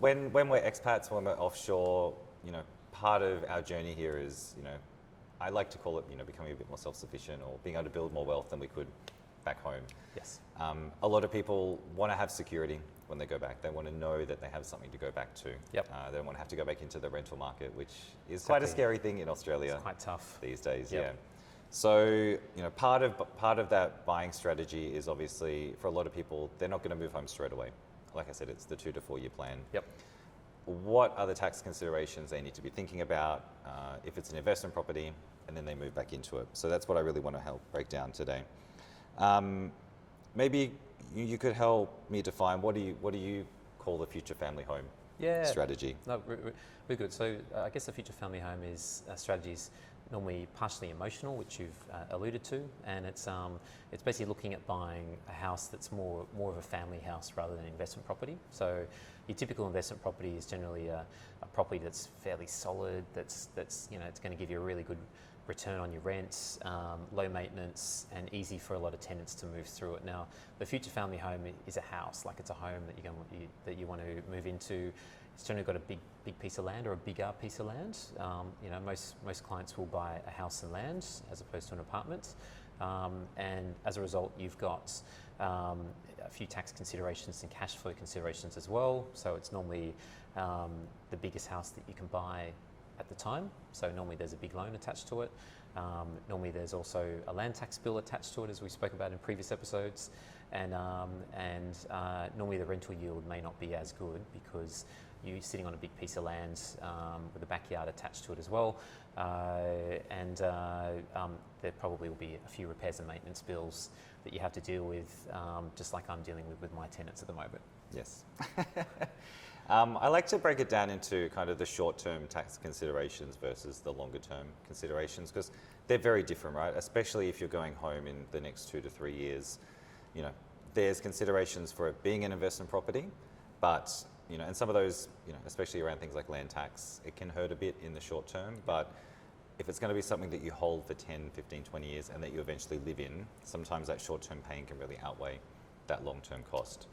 When we're expats, when we're offshore, part of our journey here is, I like to call it, becoming a bit more self-sufficient or being able to build more wealth than we could back home. Yes. A lot of people want to have security when they go back. They want to know that they have something to go back to. Yep. They don't want to have to go back into the rental market, which is quite a scary thing in Australia. It's quite tough these days. Yep. Yeah. So, part of that buying strategy is obviously for a lot of people, they're not going to move home straight away. Like I said, it's the 2 to 4 year plan. Yep. What are the tax considerations they need to be thinking about if it's an investment property, and then they move back into it? So that's what I really want to help break down today. Maybe you could help me define what do you call the future family home strategy? No, really good. So I guess the future family home is strategies normally partially emotional, which you've alluded to, and it's basically looking at buying a house that's more of a family house rather than an investment property. So your typical investment property is generally a property that's fairly solid, that's it's going to give you a really good return on your rents, low maintenance, and easy for a lot of tenants to move through it. Now, the future family home is a house, like it's a home that you want to move into. It's generally got a big piece of land or a bigger piece of land. Most clients will buy a house and land as opposed to an apartment, and as a result, you've got a few tax considerations and cash flow considerations as well. So it's normally the biggest house that you can buy at the time. So normally there's a big loan attached to it. Normally there's also a land tax bill attached to it, as we spoke about in previous episodes, and normally the rental yield may not be as good because you're sitting on a big piece of land with a backyard attached to it as well, and there probably will be a few repairs and maintenance bills that you have to deal with, just like I'm dealing with my tenants at the moment. Yes. I like to break it down into kind of the short-term tax considerations versus the longer-term considerations, because they're very different, right? Especially if you're going home in the next 2 to 3 years. There's considerations for it being an investment property, but and some of those, especially around things like land tax, it can hurt a bit in the short term, but if it's going to be something that you hold for 10, 15, 20 years and that you eventually live in, sometimes that short-term pain can really outweigh that long-term cost.